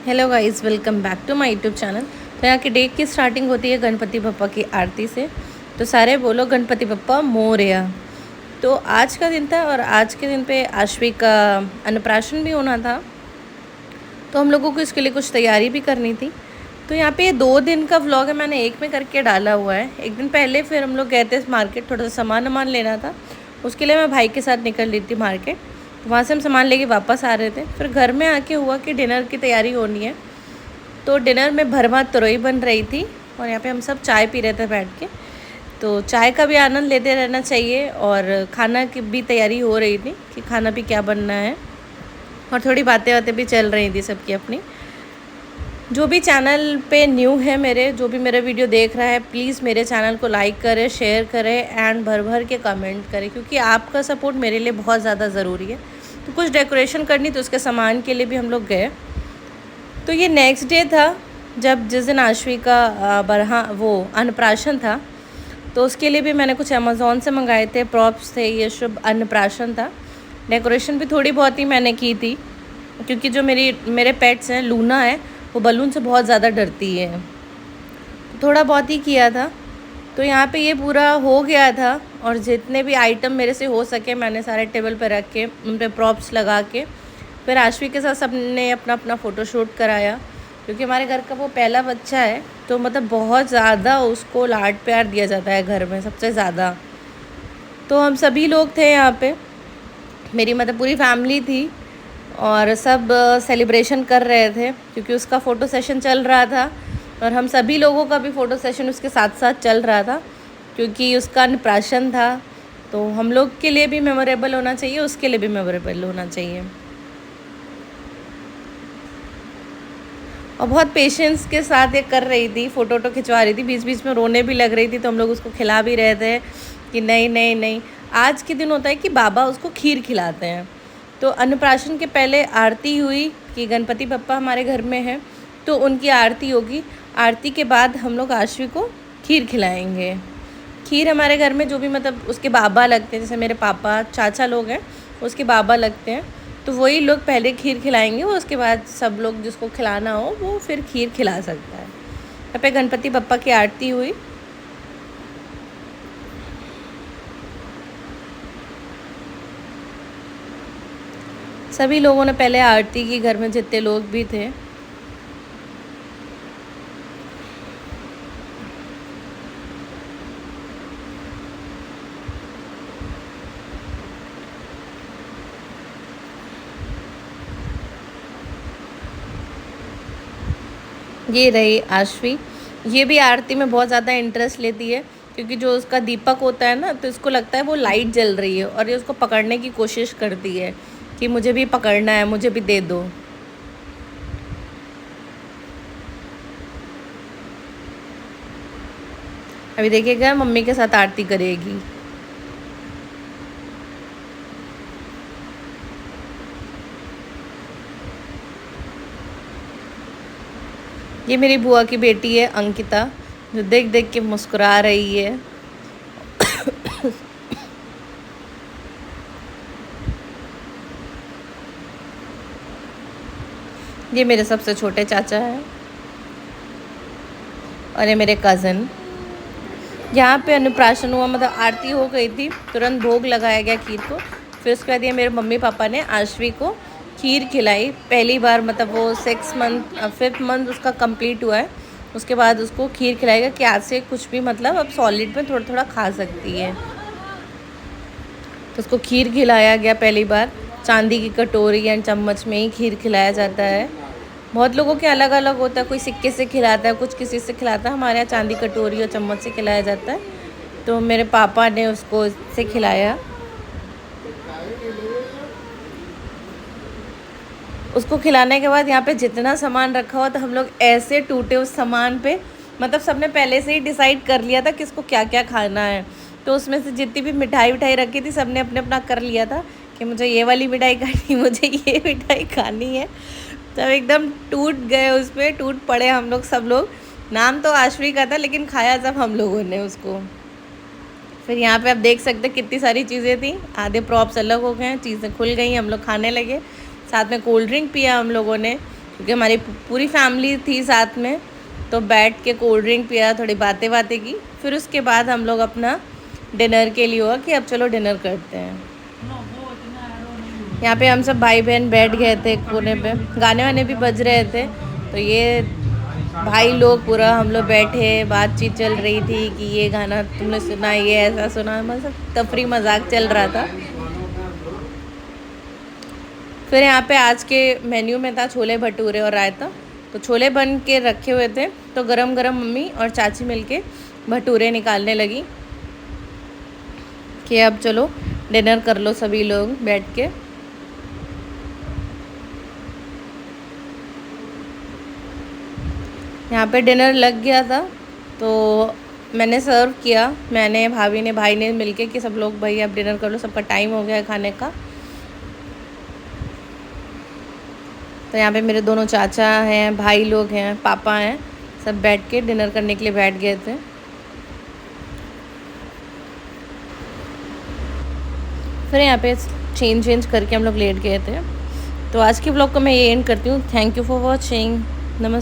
Hello guys, welcome back to my YouTube channel. तो यहाँ की डे की स्टार्टिंग होती है गणपति बप्पा की आरती से। तो सारे बोलो गणपति बप्पा मोरया। तो आज का दिन था और आज के दिन पे आश्वी का अन्नप्राशन भी होना था। तो हम लोगों को इसके लिए कुछ तैयारी भी करनी थी। तो यहाँ पे ये 2 दिन का व्लॉग है, मैंने एक में करके डाला हुआ है। एक दिन पहले फिर हम लोग गए थे मार्केट, थोड़ा सा सामान लेना था। उसके लिए मैं भाई के साथ निकल रही थी मार्केट। वहाँ से हम सामान लेके वापस आ रहे थे। फिर घर में आके हुआ कि डिनर की तैयारी होनी है। तो डिनर में भरमार तरोई बन रही थी और यहाँ पे हम सब चाय पी रहे थे बैठ के। तो चाय का भी आनंद लेते रहना चाहिए और खाना की भी तैयारी हो रही थी कि खाना भी क्या बनना है। और थोड़ी बातें भी चल रही थी सबकी अपनी। जो भी चैनल पे न्यू है मेरे, जो भी मेरा वीडियो देख रहा है, प्लीज़ मेरे चैनल को लाइक करें, शेयर करें एंड भर भर के कमेंट करें, क्योंकि आपका सपोर्ट मेरे लिए बहुत ज़्यादा ज़रूरी है। तो कुछ डेकोरेशन करनी, तो उसके सामान के लिए भी हम लोग गए। तो ये नेक्स्ट डे था जिस दिन आश्वी का वो अन्नप्राशन था। तो उसके लिए भी मैंने कुछ अमेज़ोन से मंगाए थे, प्रॉप्स थे, ये शुभ अन्नप्राशन था। डेकोरेशन भी थोड़ी बहुत ही मैंने की थी, क्योंकि जो मेरे पेट्स हैं, लूना है, वो बलून से बहुत ज़्यादा डरती है। तो थोड़ा बहुत ही किया था। तो यहाँ पे ये पूरा हो गया था और जितने भी आइटम मेरे से हो सके मैंने सारे टेबल पर रख के उन पर प्रॉप्स लगा के फिर आश्वी के साथ सबने अपना अपना फ़ोटोशूट कराया। क्योंकि हमारे घर का वो पहला बच्चा है, तो मतलब बहुत ज़्यादा उसको लाड प्यार दिया जाता है घर में, सबसे ज़्यादा। तो हम सभी लोग थे यहाँ पे, मेरी मतलब पूरी फैमिली थी और सब सेलिब्रेशन कर रहे थे, क्योंकि उसका फ़ोटो सेशन चल रहा था और हम सभी लोगों का भी फ़ोटो सेशन उसके साथ साथ चल रहा था, क्योंकि उसका अन्नप्राशन था। तो हम लोग के लिए भी मेमोरेबल होना चाहिए, उसके लिए भी मेमोरेबल होना चाहिए। और बहुत पेशेंस के साथ ये कर रही थी, फ़ोटो खिंचवा रही थी, बीच बीच में रोने भी लग रही थी। तो हम लोग उसको खिला भी रहे थे कि नहीं नहीं नहीं। आज के दिन होता है कि बाबा उसको खीर खिलाते हैं। तो अन्नप्राशन के पहले आरती हुई कि गणपति बप्पा हमारे घर में है, तो उनकी आरती होगी। आरती के बाद हम लोग आश्वी को खीर खिलाएंगे। खीर हमारे घर में जो भी मतलब उसके बाबा लगते हैं, जैसे मेरे पापा चाचा लोग हैं, उसके बाबा लगते हैं, तो वही लोग पहले खीर खिलाएंगे। वो उसके बाद सब लोग जिसको खिलाना हो वो फिर खीर खिला सकता है। यहाँ पे गणपति बप्पा की आरती हुई। सभी लोगों ने पहले आरती की, घर में जितने लोग भी थे। ये रही आश्वी। ये भी आरती में बहुत ज़्यादा इंटरेस्ट लेती है, क्योंकि जो उसका दीपक होता है ना, तो इसको लगता है वो लाइट जल रही है और ये उसको पकड़ने की कोशिश करती है कि मुझे भी पकड़ना है, मुझे भी दे दो। अभी देखिएगा मम्मी के साथ आरती करेगी। ये मेरी बुआ की बेटी है अंकिता, जो देख देख के मुस्कुरा रही है। ये मेरे सबसे छोटे चाचा हैं और ये मेरे कज़न। यहाँ पे अन्नप्राशन हुआ, मतलब आरती हो गई थी, तुरंत भोग लगाया गया खीर को। फिर उसके बाद ये मेरे मम्मी पापा ने आश्वी को खीर खिलाई पहली बार। मतलब वो 5th मंथ उसका कंप्लीट हुआ है, उसके बाद उसको खीर खिलाएगा कि आज से कुछ भी मतलब अब सॉलिड में थोड़ा थोड़ा खा सकती है। तो उसको खीर खिलाया गया पहली बार। चांदी की कटोरी एंड चम्मच में ही खीर खिलाया जाता है। बहुत लोगों के अलग अलग होता है, कोई सिक्के से खिलाता है, कुछ किसी से खिलाता है। हमारे यहाँ चांदी कटोरी और चम्मच से खिलाया जाता है। तो मेरे पापा ने उसको इससे खिलाया। उसको खिलाने के बाद यहाँ पे जितना सामान रखा हुआ, तो हम लोग ऐसे टूटे उस सामान पे, मतलब सबने पहले से ही डिसाइड कर लिया था कि इसको क्या क्या खाना है। तो उसमें से जितनी भी मिठाई रखी थी, सबने अपने अपना कर लिया था कि मुझे ये वाली मिठाई खानी, मुझे ये मिठाई खानी है। तब एकदम टूट गए, उस पर टूट पड़े हम लोग, सब लोग। नाम तो आश्वी का था, लेकिन खाया सब हम लोगों ने उसको। फिर यहाँ पे आप देख सकते हैं कितनी सारी चीज़ें थी। आधे प्रॉप्स अलग हो गए हैं, चीज़ें खुल गई, हम लोग खाने लगे। साथ में कोल्ड ड्रिंक पिया हम लोगों ने। क्योंकि हमारी पूरी फैमिली थी साथ में, तो बैठ के कोल्ड ड्रिंक पिया, थोड़ी बातें की। फिर उसके बाद हम लोग अपना डिनर के लिए हुआ कि अब चलो डिनर करते हैं। यहाँ पे हम सब भाई बहन बैठ गए थे कोने पे, गाने वाने भी बज रहे थे, तो ये भाई लोग पूरा हम लोग बैठे, बातचीत चल रही थी कि ये गाना तुमने सुना, ये ऐसा सुना, मतलब तफरी मजाक चल रहा था। फिर यहाँ पे आज के मेन्यू में था छोले भटूरे और रायता। तो छोले बन के रखे हुए थे, तो गरम गरम मम्मी और चाची मिलके भटूरे निकालने लगी कि अब चलो डिनर कर लो सभी लोग बैठ के। यहाँ पे डिनर लग गया था, तो मैंने सर्व किया, मैंने, भाभी ने, भाई ने मिलके कि सब लोग भाई अब डिनर कर लो, सबका टाइम हो गया है खाने का। तो यहाँ पे मेरे दोनों चाचा हैं, भाई लोग हैं, पापा हैं, सब बैठ के डिनर करने के लिए बैठ गए थे। फिर यहाँ पे चेंज करके हम लोग लेट गए थे। तो आज के ब्लॉग को मैं ये एंड करती हूँ। Thank you for watching. नमस्ते।